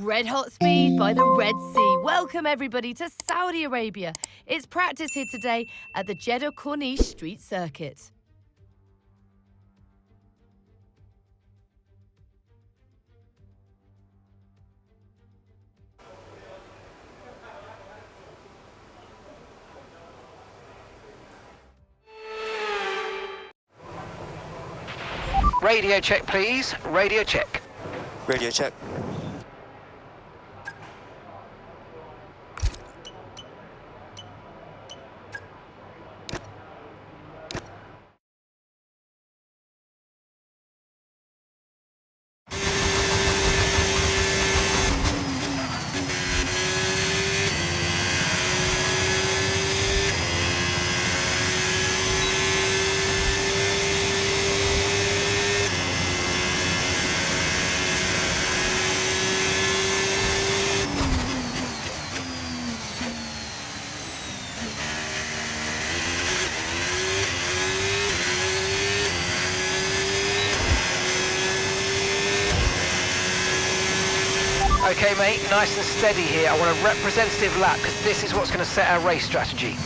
red hot speed by the Red Sea. Welcome everybody to Saudi Arabia. It's practice here today at the Jeddah Corniche Street Circuit. Radio check, please. Radio check. Radio check. Okay, mate, nice and steady here. I want a representative lap because this is what's going to set our race strategy.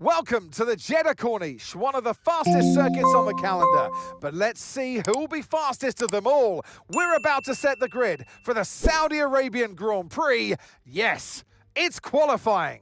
Welcome to the Jeddah Corniche, one of the fastest circuits on the calendar. But let's see who will be fastest of them all. We're about to set the grid for the Saudi Arabian Grand Prix. Yes, it's qualifying.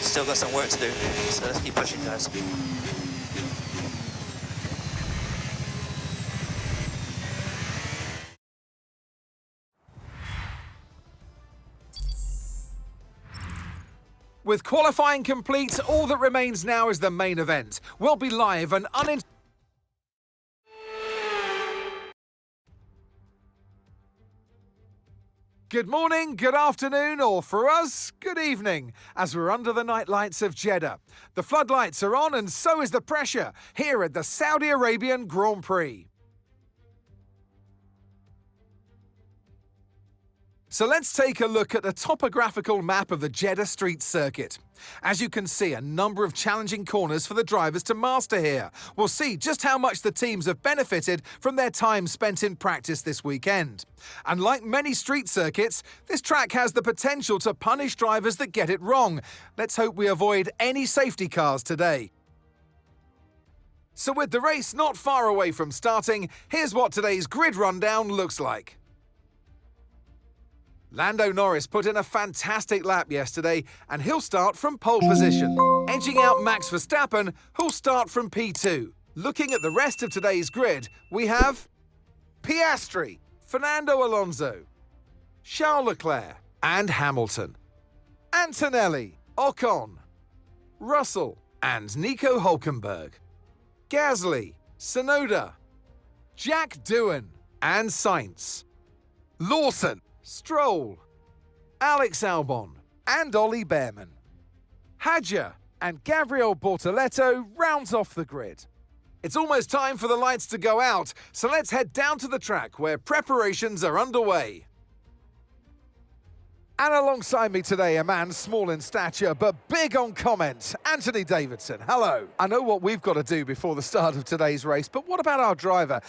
Still got some work to do, so let's keep pushing, guys. With qualifying complete, all that remains now is the main event. We'll be live and Good morning, good afternoon, or for us, good evening, as we're under the night lights of Jeddah. The floodlights are on and so is the pressure here at the Saudi Arabian Grand Prix. So let's take a look at the topographical map of the Jeddah street circuit. As you can see, a number of challenging corners for the drivers to master here. We'll see just how much the teams have benefited from their time spent in practice this weekend. And like many street circuits, this track has the potential to punish drivers that get it wrong. Let's hope we avoid any safety cars today. So with the race not far away from starting, here's what today's grid rundown looks like. Lando Norris put in a fantastic lap yesterday, and he'll start from pole position, edging out Max Verstappen, who'll start from P2. Looking at the rest of today's grid, we have Piastri, Fernando Alonso, Charles Leclerc and Hamilton, Antonelli, Ocon, Russell and Nico Hülkenberg, Gasly, Tsunoda, Jack Doohan and Sainz, Lawson, Stroll, Alex Albon and Ollie Behrman. Hadjar and Gabriel Bortoleto rounds off the grid. It's almost time for the lights to go out, so let's head down to the track where preparations are underway. And alongside me today, a man small in stature but big on comment, Anthony Davidson. Hello. I know what we've got to do before the start of today's race, but what about our driver?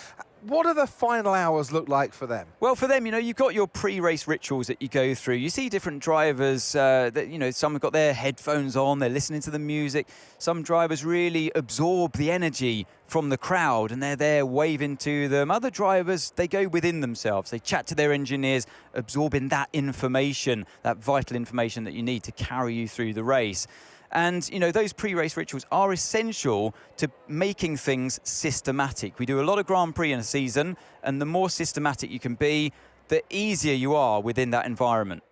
What do the final hours look like for them? Well, for them, you've got your pre-race rituals that you go through. You see different drivers that, some have got their headphones on, they're listening to the music. Some drivers really absorb the energy from the crowd and they're there waving to them. Other drivers, they go within themselves. They chat to their engineers, absorbing that information, that vital information that you need to carry you through the race. And, those pre-race rituals are essential to making things systematic. We do a lot of Grand Prix in a season, and the more systematic you can be, the easier you are within that environment.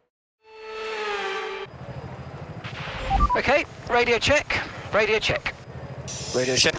Okay, radio check, radio check. Radio check.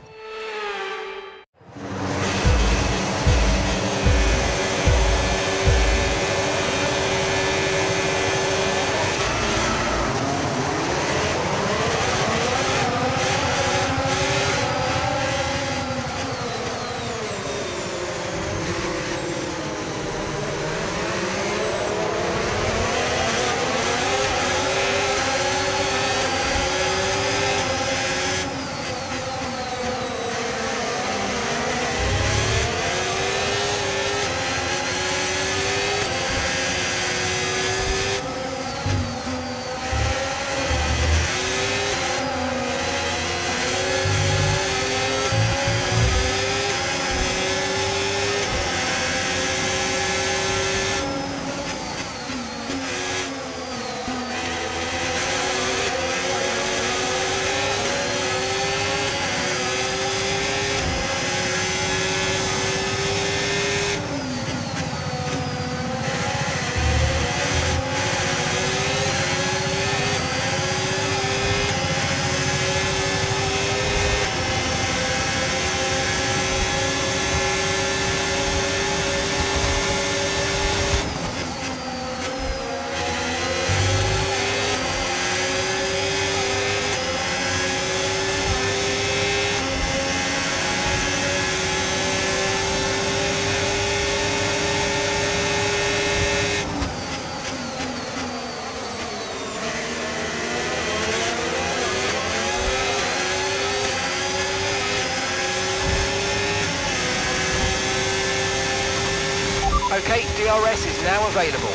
Okay, DRS is now available.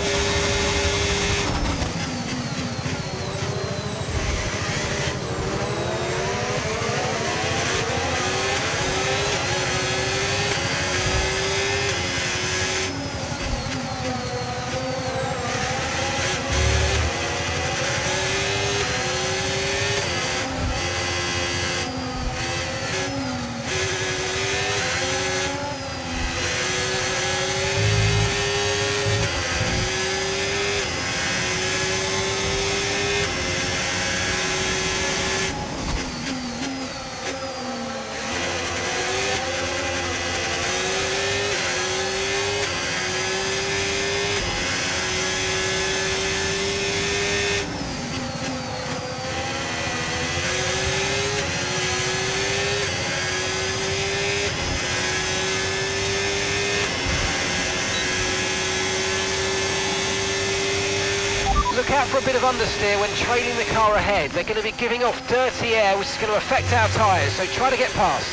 Look out for a bit of understeer when trailing the car ahead. They're going to be giving off dirty air, which is going to affect our tyres, so try to get past.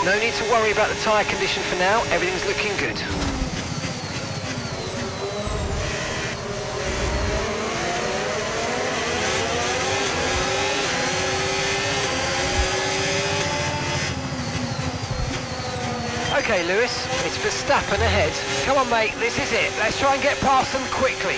No need to worry about the tyre condition for now, everything's looking good. Okay, Lewis, it's Verstappen ahead. Come on, mate, this is it. Let's try and get past them quickly.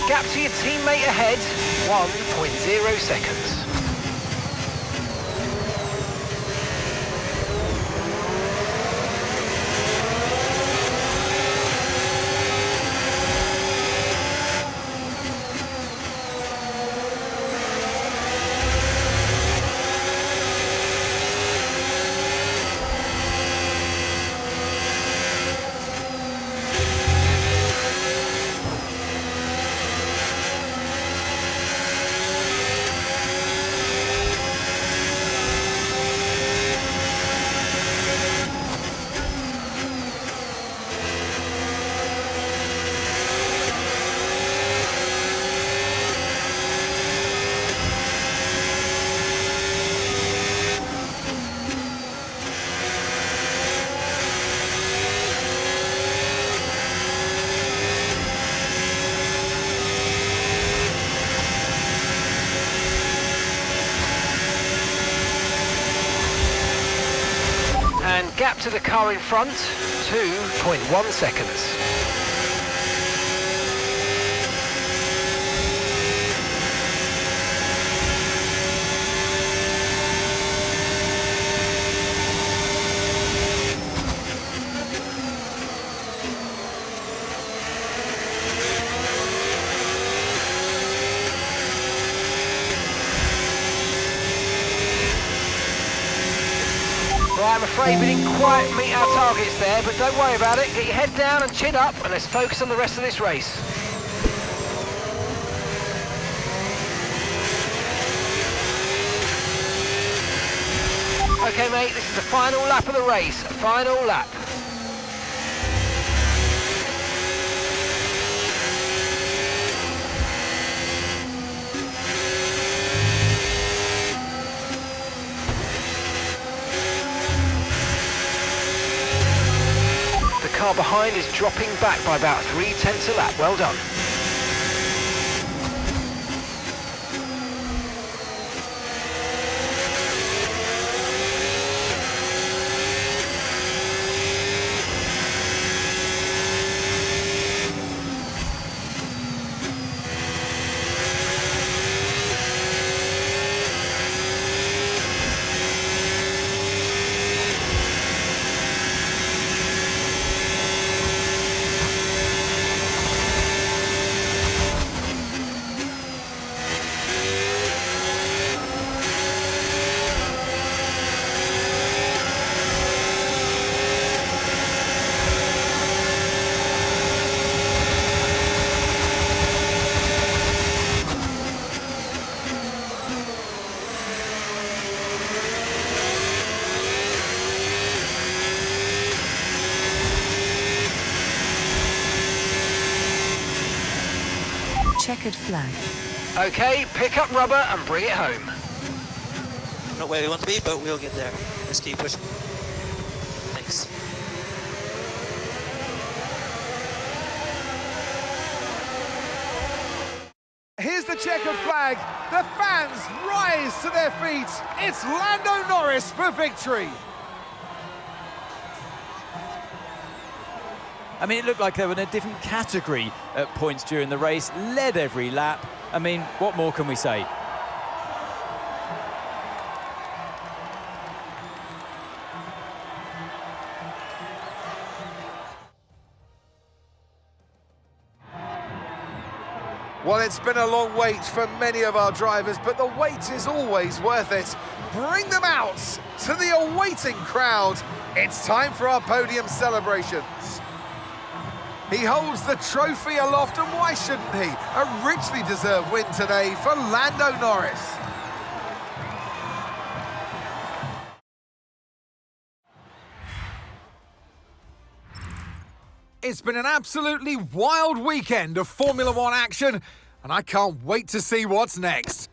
Gap to your teammate ahead, 1.0 seconds. And gap to the car in front, 2.1 seconds. Right, I'm afraid we didn't quite meet our targets there, but don't worry about it. Get your head down and chin up, and let's focus on the rest of this race. Okay, mate, this is the final lap of the race. Final lap. The car behind is dropping back by about 0.3 a lap. Well done. Checkered flag. Okay, pick up rubber and bring it home. Not where we want to be, but we'll get there. Let's keep pushing. Thanks. Here's the checkered flag. The fans rise to their feet. It's Lando Norris for victory. I mean, it looked like they were in a different category at points during the race, led every lap. I mean, what more can we say? Well, it's been a long wait for many of our drivers, but the wait is always worth it. Bring them out to the awaiting crowd. It's time for our podium celebrations. He holds the trophy aloft, and why shouldn't he? A richly deserved win today for Lando Norris. It's been an absolutely wild weekend of Formula One action, and I can't wait to see what's next.